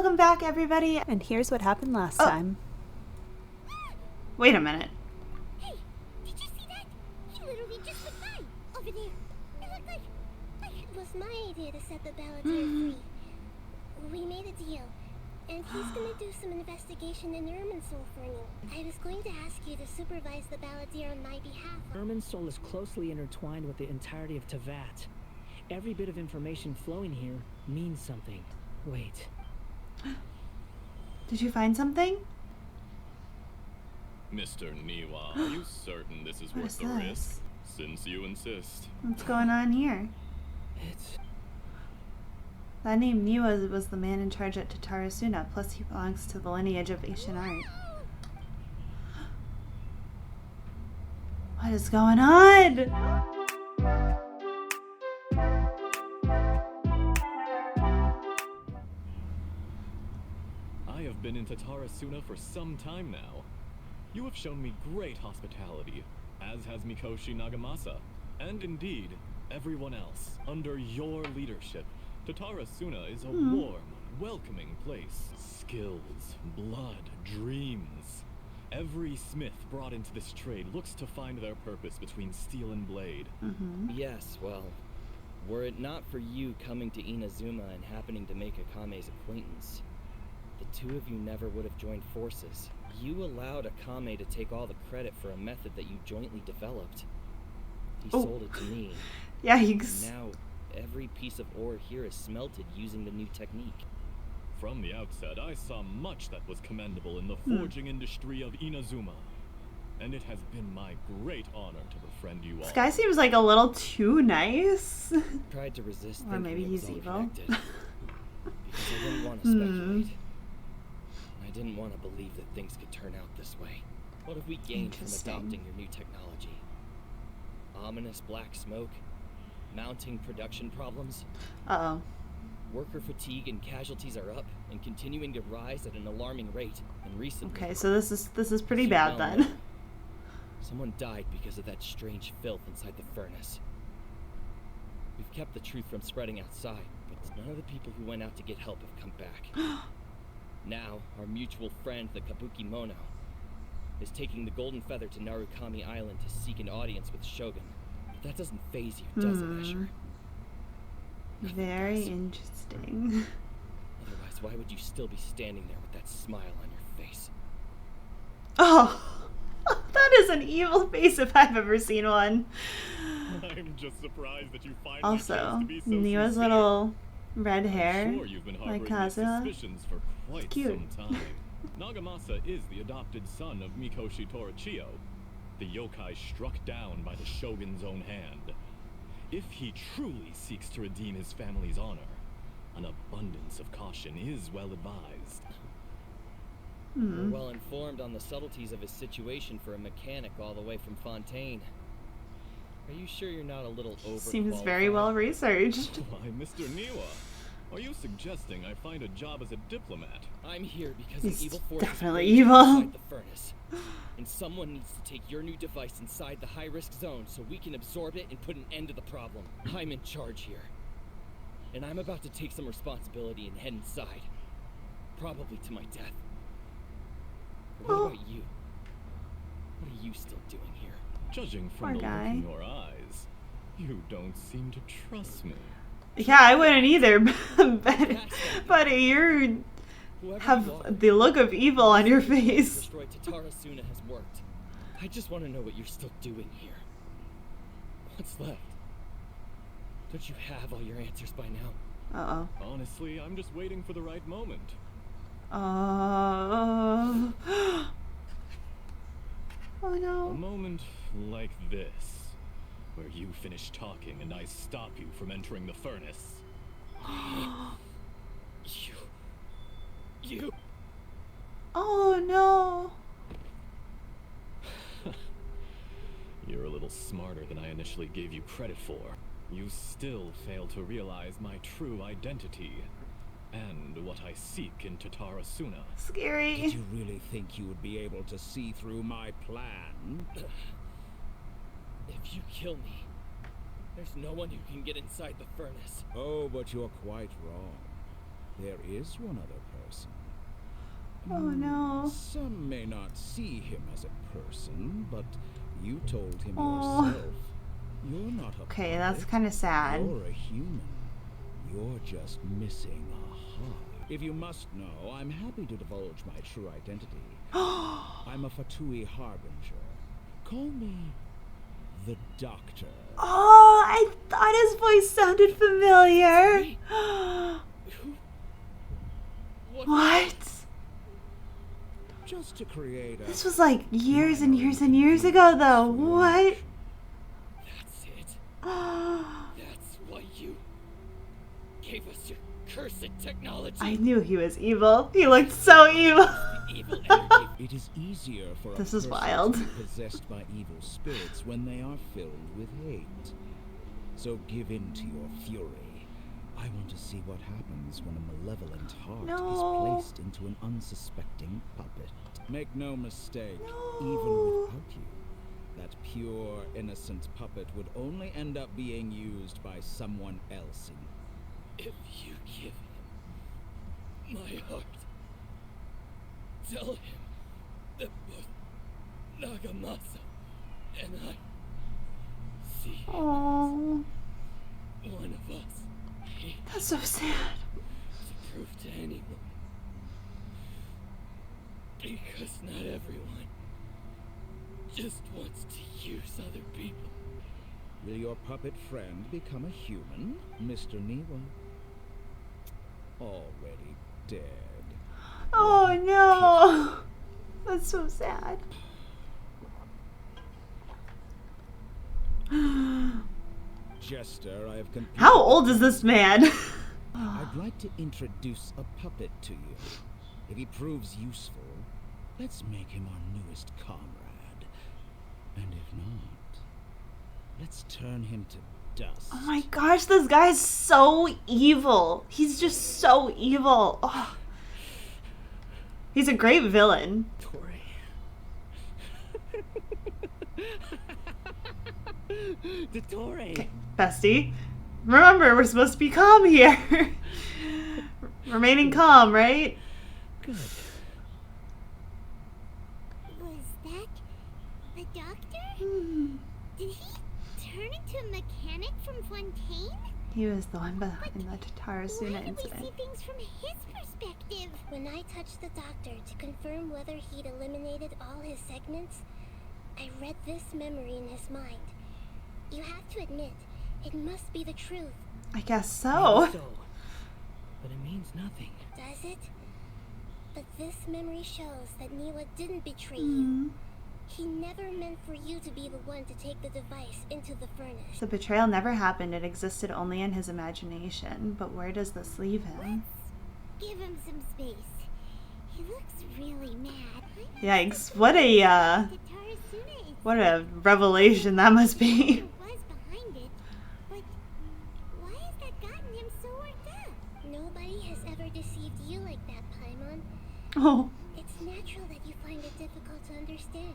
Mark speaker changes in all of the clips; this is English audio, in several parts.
Speaker 1: Welcome back, everybody. And here's what happened last time. Wait a minute.
Speaker 2: Hey, did you see that? He literally just went by over there. It looked like it was my idea to set the balladeer free. We made a deal, and he's gonna do some investigation in Irminsul for me. I was going to ask you to supervise the balladeer on my behalf.
Speaker 3: Irminsul is closely intertwined with the entirety of Teyvat. Every bit of information flowing here means something. Wait.
Speaker 1: Did you find something?
Speaker 4: Mr. Niwa, are you certain this is worth the risk? Since you insist.
Speaker 1: What's going on here? That name Niwa was the man in charge at Tatarasuna, plus he belongs to the lineage of ancient art. What is going on?
Speaker 4: I have been in Tatarasuna for some time now. You have shown me great hospitality, as has Mikoshi Nagamasa, and indeed, everyone else. Under your leadership, Tatarasuna is a warm, welcoming place. Skills, blood, dreams. Every smith brought into this trade looks to find their purpose between steel and blade.
Speaker 5: Yes, well, were it not for you coming to Inazuma and happening to make Akame's acquaintance, the two of you never would have joined forces. You allowed Akame to take all the credit for a method that you jointly developed. He sold it to me.
Speaker 1: Yikes.
Speaker 5: Now, every piece of ore here is smelted using the new technique.
Speaker 4: From the outset, I saw much that was commendable in the forging industry of Inazuma. And it has been my great honor to befriend you all.
Speaker 1: This guy seems like a little too nice.
Speaker 5: Tried to resist
Speaker 1: Or maybe he's evil.
Speaker 5: Because I didn't want to speculate. I didn't want to believe that things could turn out this way. What have we gained from adopting your new technology? Ominous black smoke? Mounting production problems?
Speaker 1: Uh-oh.
Speaker 5: Worker fatigue and casualties are up and continuing to rise at an alarming rate. And recently,
Speaker 1: Okay, so this is pretty bad then.
Speaker 5: Someone died because of that strange filth inside the furnace. We've kept the truth from spreading outside, but none of the people who went out to get help have come back. Now, our mutual friend, the Kabuki Mono, is taking the Golden Feather to Narukami Island to seek an audience with Shogun. But that doesn't faze you, does it, Asher?
Speaker 1: Very interesting.
Speaker 5: Otherwise, why would you still be standing there with that smile on your face?
Speaker 1: Oh, that is an evil face if I've ever seen one.
Speaker 4: I'm just surprised that you finally
Speaker 1: Also,
Speaker 4: chose to be so
Speaker 1: Niwa's
Speaker 4: sincere.
Speaker 1: little red hair,
Speaker 4: I'm sure you've been
Speaker 1: like
Speaker 4: harboring these
Speaker 1: Kazuha.
Speaker 4: suspicions for quite
Speaker 1: cute.
Speaker 4: some time. Nagamasa is the adopted son of Mikoshi Torichio, the yokai struck down by the shogun's own hand. If he truly seeks to redeem his family's honor, an abundance of caution is well advised.
Speaker 5: We're well informed on the subtleties of his situation for a mechanic all the way from Fontaine. Are you sure you're not a little overqualified?
Speaker 1: Seems very well researched.
Speaker 4: Why, Mr. Niwa, are you suggesting I find a job as a diplomat?
Speaker 5: I'm here because
Speaker 1: He's
Speaker 5: an evil force
Speaker 1: definitely
Speaker 5: is
Speaker 1: evil.
Speaker 5: inside the furnace. And someone needs to take your new device inside the high-risk zone so we can absorb it and put an end to the problem. I'm in charge here. And I'm about to take some responsibility and head inside. Probably to my death. But what about you? What are you still doing here?
Speaker 4: Judging from
Speaker 1: Poor
Speaker 4: the
Speaker 1: guy.
Speaker 4: look in your eyes, you don't seem to trust me.
Speaker 1: Yeah, I wouldn't either, but you
Speaker 5: Whoever you are,
Speaker 1: have the look of evil on your face.
Speaker 5: destroyed Tatarasuna has worked. I just want to know what you're still doing here. What's left? Don't you have all your answers by now?
Speaker 1: Uh-oh.
Speaker 4: Honestly, I'm just waiting for the right moment.
Speaker 1: Oh. Oh
Speaker 4: A
Speaker 1: no.
Speaker 4: moment like this, where you finish talking and I stop you from entering the furnace.
Speaker 5: You.
Speaker 1: Oh no.
Speaker 4: You're a little smarter than I initially gave you credit for. You still fail to realize my true identity, and what I seek in Tatarasuna.
Speaker 1: Scary.
Speaker 6: Did you really think you would be able to see through my plan?
Speaker 5: If you kill me, there's no one who can get inside the furnace.
Speaker 6: Oh, but you're quite wrong. There is one other person.
Speaker 1: Oh no.
Speaker 6: Some may not see him as a person, but you told him
Speaker 1: Aw.
Speaker 6: yourself. You're not a
Speaker 1: Okay, that's
Speaker 6: puppet.
Speaker 1: kind of sad.
Speaker 6: You're a human. You're just missing a heart. If you must know, I'm happy to divulge my true identity. I'm a fatui harbinger. Call me the Doctor.
Speaker 1: Oh, I thought his voice sounded familiar. What?
Speaker 6: Just to create a...
Speaker 1: This was like years and years and years ago, though. What?
Speaker 5: That's it. That's why you gave us your cursed technology.
Speaker 1: I knew he was evil. He looked so evil.
Speaker 5: The evil energy.
Speaker 6: It is easier for
Speaker 1: This
Speaker 6: a
Speaker 1: is
Speaker 6: person
Speaker 1: wild.
Speaker 6: to be possessed by evil spirits when they are filled with hate. So give in to your fury. I want to see what happens when a malevolent heart
Speaker 1: No.
Speaker 6: is placed into an unsuspecting puppet. Make no mistake, even
Speaker 1: No.
Speaker 6: without you, that pure, innocent puppet would only end up being used by someone else in...
Speaker 5: If you give him my heart, tell him that both Nagamasa and I see him
Speaker 1: Oh,
Speaker 5: as one of us. Hate
Speaker 1: that's so sad.
Speaker 5: to prove to anyone. Because not everyone just wants to use other people.
Speaker 6: Will your puppet friend become a human, Mr. Niwa? Already dead.
Speaker 1: Oh no, that's so sad.
Speaker 6: Jester, I have completed...
Speaker 1: How old is this man?
Speaker 6: I'd like to introduce a puppet to you. If he proves useful, let's make him our newest comrade. And if not, let's turn him to dust.
Speaker 1: Oh my gosh, this guy's so evil. He's just so evil. Oh. He's a great villain.
Speaker 3: Dottore!
Speaker 1: Bestie, remember, we're supposed to be calm here. Remaining calm, right?
Speaker 3: Good.
Speaker 2: Was that the doctor? Did he turn into a mechanic from Fontaine?
Speaker 1: He was the one behind the
Speaker 2: Why
Speaker 1: tatarasuna
Speaker 2: did we see
Speaker 1: incident.
Speaker 2: things from his perspective? When I touched the doctor to confirm whether he'd eliminated all his segments, I read this memory in his mind. You have to admit, it must be the truth.
Speaker 1: I guess so.
Speaker 3: Maybe so. But it means nothing.
Speaker 2: Does it? But this memory shows that Niwa didn't betray you.
Speaker 1: Hmm.
Speaker 2: He never meant for you to be the one to take the device into the furnace.
Speaker 1: The betrayal never happened. It existed only in his imagination. But where does this leave him?
Speaker 2: Give him some space. He looks really mad.
Speaker 1: Yikes! What a revelation that must be.
Speaker 2: Was behind it, but why has that gotten him so worked up? Nobody has ever deceived you like that, Paimon.
Speaker 1: Oh,
Speaker 2: It's natural that you find it difficult to understand.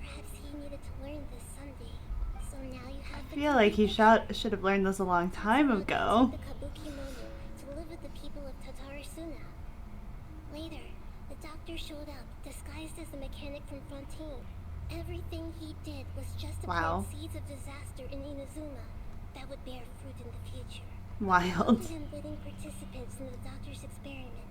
Speaker 2: Perhaps he needed to learn this someday. So now you have
Speaker 1: I feel like he should have learned this a long time ago.
Speaker 2: The Kabuki Mono to live with the people of Tatarasuna. Later, the doctor showed up, disguised as a mechanic from Fontaine. Everything he did was just to
Speaker 1: Wow.
Speaker 2: plant seeds of disaster in Inazuma that would bear fruit in the future.
Speaker 1: Wild.
Speaker 2: Other than willing participants in the doctor's experiment,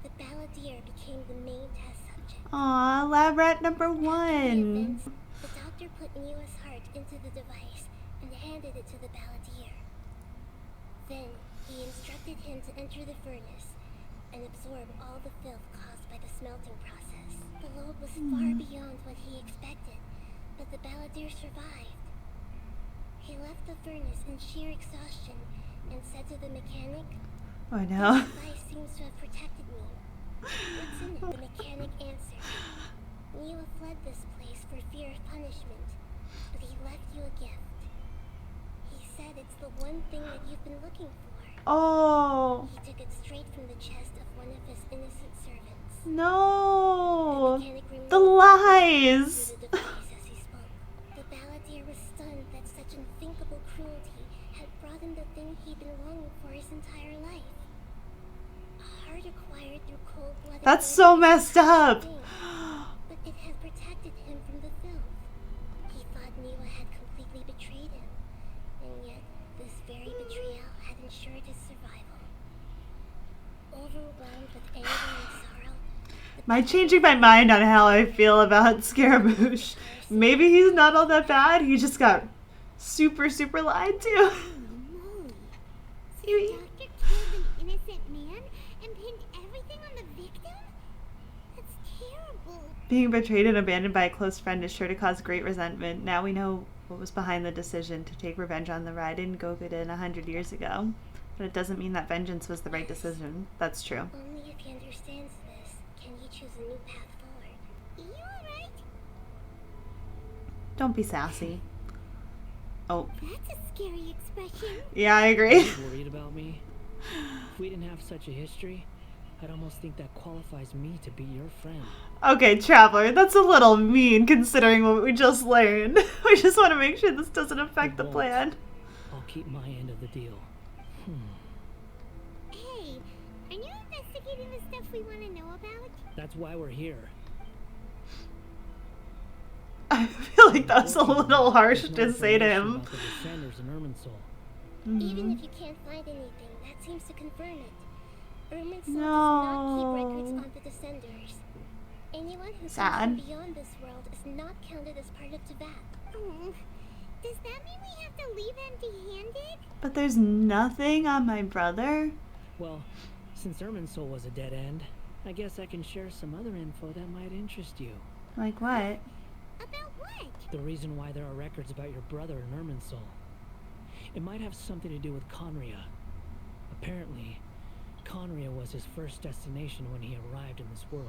Speaker 2: the balladeer became the main test subject.
Speaker 1: Aw, lab rat number
Speaker 2: After the
Speaker 1: one.
Speaker 2: events, the doctor put Niwa's heart into the device and handed it to the balladeer. Then, he instructed him to enter the furnace and absorb all the filth caused by the smelting process. The load was far beyond what he expected, but the balladeer survived. He left the furnace in sheer exhaustion and said to the mechanic,
Speaker 1: Oh no.
Speaker 2: "This device seems to have protected me. What's in it?" The mechanic answered, "Niwa fled this place for fear of punishment, but he left you a gift. He said it's the one thing that you've been looking for."
Speaker 1: Oh
Speaker 2: He took it straight from the chest of one of his innocent servants.
Speaker 1: no.
Speaker 2: The mechanic removed
Speaker 1: The lies.
Speaker 2: through the device as he spoke. The balladeer was stunned that such unthinkable cruelty had brought him the thing he'd been longing for his entire life. art acquired through cold-blooded
Speaker 1: That's so messed up.
Speaker 2: but it had protected him from the filth. He thought Niwa had completely betrayed him, and yet this very betrayal had ensured his survival. Overwhelmed with anger and sorrow,
Speaker 1: Am I changing my mind on how I feel about Scaramouche? Maybe he's not all that bad. He just got super, super lied to.
Speaker 2: moly. So the doctor killed an innocent man and pinned everything on the victim? That's terrible.
Speaker 1: Being betrayed and abandoned by a close friend is sure to cause great resentment. Now we know what was behind the decision to take revenge on the Raiden Gokuden 100 years ago. But it doesn't mean that vengeance was the right decision. That's true.
Speaker 2: Only if he understands this can he choose a new path forward. You alright?
Speaker 1: Don't be sassy. Oh,
Speaker 2: That's a scary expression.
Speaker 1: yeah, I agree.
Speaker 3: Worried about me? If we didn't have such a history, I'd almost think that qualifies me to be your friend.
Speaker 1: Okay, Traveler, that's a little mean considering what we just learned. We just want to make sure this doesn't affect the
Speaker 3: won't.
Speaker 1: plan.
Speaker 3: I'll keep my end of the deal.
Speaker 2: Hey, are you investigating the stuff we want to know about?
Speaker 3: That's why we're here.
Speaker 1: I feel like that's a little harsh
Speaker 3: There's no
Speaker 1: to say to
Speaker 3: information
Speaker 1: him.
Speaker 3: about the Descenders in Irminsul.
Speaker 2: Even if you can't find anything, that seems to confirm it. Irminsul does
Speaker 1: No.
Speaker 2: not keep records on the Descenders. Anyone who comes
Speaker 1: Sad.
Speaker 2: from beyond this world is not counted as part of Teyvat. Does that mean we have to leave empty-handed?
Speaker 1: But there's nothing on my brother?
Speaker 3: Well, since Irminsul was a dead end, I guess I can share some other info that might interest you.
Speaker 1: Like what?
Speaker 2: About what?
Speaker 3: The reason why there are records about your brother in Irminsul. It might have something to do with Conria. Apparently, Conria was his first destination when he arrived in this world.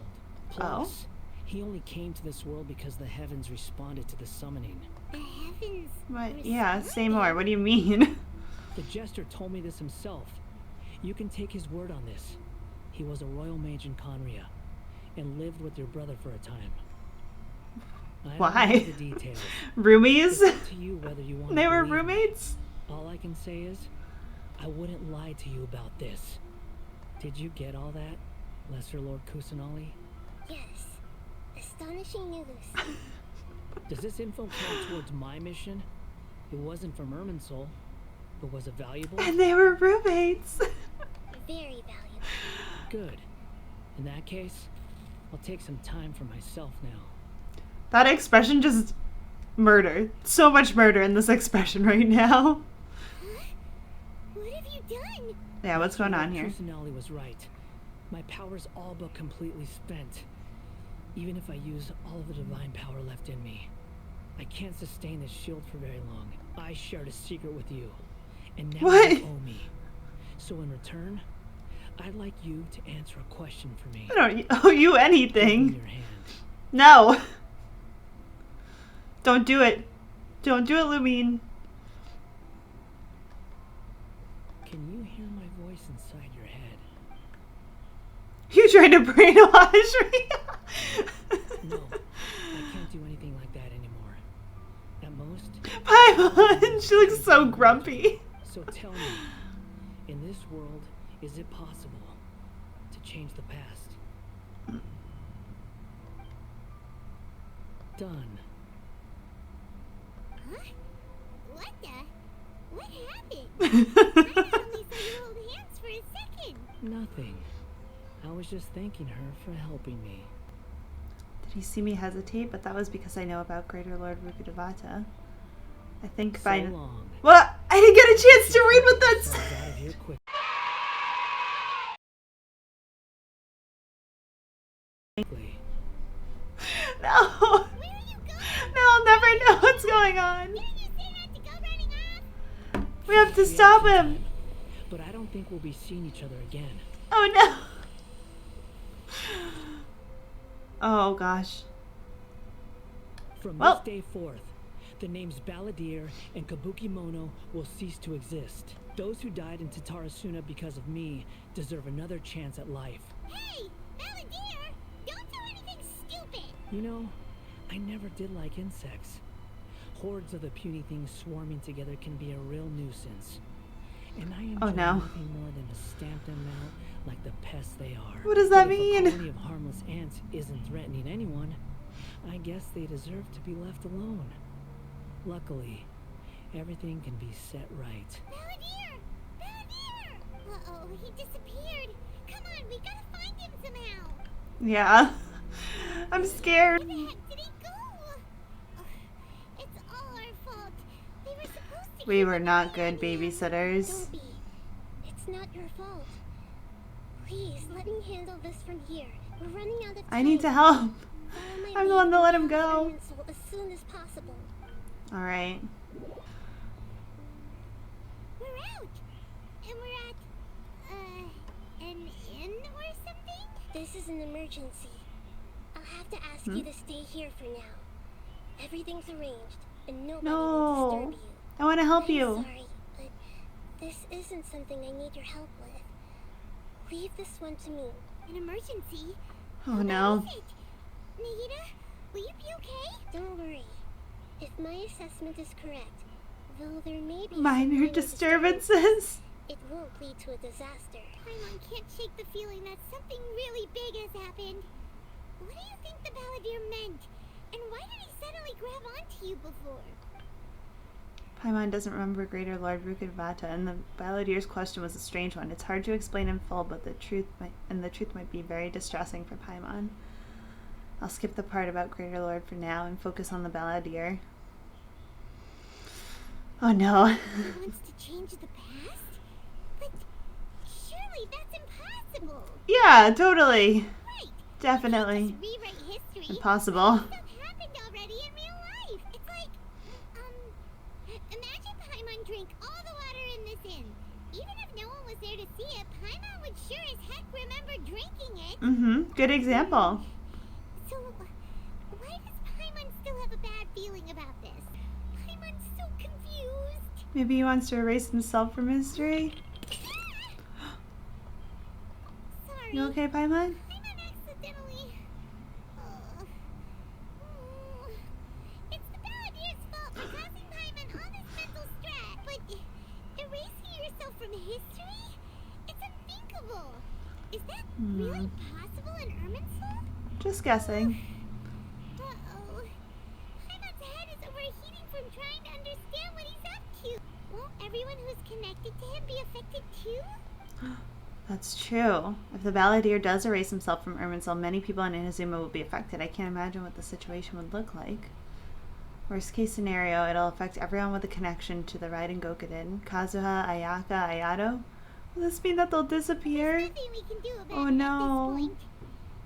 Speaker 3: Plus, he only came to this world because the heavens responded to the summoning.
Speaker 2: The heavens.
Speaker 1: What? Yeah, say
Speaker 2: responded.
Speaker 1: more. What do you mean?
Speaker 3: The jester told me this himself. You can take his word on this. He was a royal mage in Conria, and lived with your brother for a time. I don't
Speaker 1: Why?
Speaker 3: know the details.
Speaker 1: Roomies?
Speaker 3: It's up to you whether you want
Speaker 1: They
Speaker 3: to
Speaker 1: were
Speaker 3: believe me.
Speaker 1: roommates?
Speaker 3: All I can say is, I wouldn't lie to you about this. Did you get all that, Lesser Lord Kusanali?
Speaker 2: Yes. Astonishing news.
Speaker 3: Does this info count towards my mission? It wasn't from Irminsul, but was it valuable?
Speaker 1: And they were roommates.
Speaker 2: Very valuable.
Speaker 3: Good. In that case, I'll take some time for myself now.
Speaker 1: That expression just murder. So much murder in this expression right now.
Speaker 2: Huh? What have you done?
Speaker 1: Yeah, what's going on here?
Speaker 3: Kusanali was right. My power's all but completely spent. Even if I use all of the divine power left in me, I can't sustain this shield for very long. I shared a secret with you, and now
Speaker 1: What?
Speaker 3: you owe me. So in return, I'd like you to answer a question for me.
Speaker 1: I don't owe you
Speaker 3: Give me
Speaker 1: anything.
Speaker 3: your hand.
Speaker 1: No. Don't do it. Don't do it, Lumine.
Speaker 3: Can you hear my voice inside your head?
Speaker 1: You trying to brainwash me?
Speaker 3: No, I can't do anything like that anymore. At most,
Speaker 1: Paimon, she looks so grumpy.
Speaker 3: so tell me, in this world, is it possible to change the past? Done.
Speaker 2: Huh? What the? What happened? I only saw you hold hands for a second.
Speaker 3: Nothing. I was just thanking her for helping me.
Speaker 1: Did he see me hesitate? But that was because I know about Greater Lord Rukkhadevata. I think
Speaker 3: So
Speaker 1: by...
Speaker 3: long.
Speaker 1: What? I didn't get a chance to read what that's...
Speaker 3: Get out of here quickly.
Speaker 1: No.
Speaker 2: Where are you going?
Speaker 1: No, I'll never know what's going on.
Speaker 2: Didn't you say not to go running off?
Speaker 1: We have to stop him.
Speaker 3: But I don't think we'll be seeing each other again.
Speaker 1: Oh no. Oh gosh.
Speaker 3: From
Speaker 1: Well-
Speaker 3: this day forth, the names Balladeer and Kabukimono will cease to exist. Those who died in Tatarasuna because of me deserve another chance at life.
Speaker 2: Hey, Balladeer! Don't do anything stupid!
Speaker 3: You know, I never did like insects. Hordes of the puny things swarming together can be a real nuisance. And I
Speaker 1: Oh,
Speaker 3: enjoy
Speaker 1: no.
Speaker 3: nothing more than to stamp them out like the pests they are.
Speaker 1: What does that
Speaker 3: But if
Speaker 1: mean?
Speaker 3: a colony of harmless ants isn't threatening anyone, I guess they deserve to be left alone. Luckily, everything can be set right.
Speaker 2: Balladeer! Balladeer! Uh-oh, he disappeared. Come on, we gotta find him somehow.
Speaker 1: Yeah. I'm scared.
Speaker 2: Where the heck did he go? Ugh, it's all our fault. We were supposed to
Speaker 1: We
Speaker 2: keep
Speaker 1: were
Speaker 2: an
Speaker 1: not
Speaker 2: eye
Speaker 1: good
Speaker 2: on him.
Speaker 1: babysitters.
Speaker 2: Don't be. It's not your fault. Please, let me handle this from here. We're running out of time.
Speaker 1: I need to help.
Speaker 2: Follow my
Speaker 1: I'm the
Speaker 2: lead
Speaker 1: one that
Speaker 2: and
Speaker 1: let him
Speaker 2: get out of
Speaker 1: go.
Speaker 2: Irminsul as soon as possible.
Speaker 1: Alright.
Speaker 2: We're out! And we're at, an inn or something? This is an emergency. I'll have to ask you to stay here for now. Everything's arranged, and nobody will disturb
Speaker 1: No.
Speaker 2: you.
Speaker 1: I want to help
Speaker 2: I'm
Speaker 1: you.
Speaker 2: sorry, but this isn't something I need your help with. Leave this one to me. An emergency?
Speaker 1: Oh no.
Speaker 2: What is it? Nahida, will you be okay? Don't worry. If my assessment is correct, though there may be some
Speaker 1: Minor disturbances.
Speaker 2: it won't lead to a disaster. Paimon can't shake the feeling that something really big has happened. What do you think the Balladeer meant? And why did he suddenly grab onto you before?
Speaker 1: Paimon doesn't remember Greater Lord Rukkhadevata, and the Balladeer's question was a strange one. It's hard to explain in full, but the truth might be very distressing for Paimon. I'll skip the part about Greater Lord for now and focus on the Balladeer. Oh no.
Speaker 2: He wants to change the past? But surely that's impossible.
Speaker 1: Yeah, totally.
Speaker 2: Right.
Speaker 1: Definitely.
Speaker 2: Just rewrite history.
Speaker 1: Impossible.
Speaker 2: Stuff happened already in real life. It's like, imagine Paimon drank all the water in this inn. Even if no one was there to see it, Paimon would sure as heck remember drinking it.
Speaker 1: Mm-hmm. Good example.
Speaker 2: So, why does Paimon still have a bad feeling about this? Paimon's so confused.
Speaker 1: Maybe he wants to erase himself from history.
Speaker 2: Sorry.
Speaker 1: You okay, Paimon?
Speaker 2: Paimon accidentally. It's the Balladeer's fault for causing Paimon all this mental stress. But erasing yourself from history? It's unthinkable. Is that really possible in Irminsul?
Speaker 1: Just guessing.
Speaker 2: Uh-oh. Paimon's head is overheating from trying to understand what he's up to. Won't everyone who's connected to him be affected too?
Speaker 1: That's true. If the Balladeer does erase himself from Irminsul, many people in Inazuma will be affected. I can't imagine what the situation would look like. Worst case scenario, it'll affect everyone with a connection to the Raiden Gokuden. Kazuha, Ayaka, Ayato. Will this mean that they'll disappear?
Speaker 2: There's nothing we can do about
Speaker 1: Oh
Speaker 2: it
Speaker 1: no.
Speaker 2: at this point.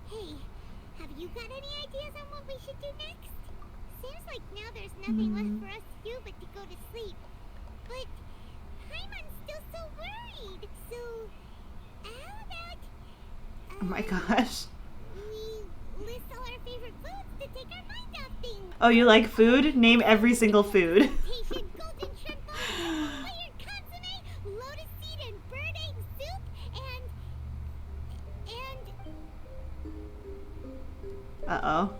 Speaker 2: Hey, have you got any ideas on what we should do next? Seems like now there's nothing left for us to do but to go to sleep. But Paimon's still so worried. So, how about
Speaker 1: Oh my gosh.
Speaker 2: we list all our favorite foods to take our mind off things?
Speaker 1: Oh, you like food? Name every single food.
Speaker 2: Plantation, golden shrimp balls, layered consomme, lotus seed and bird egg soup, and
Speaker 1: Uh-oh.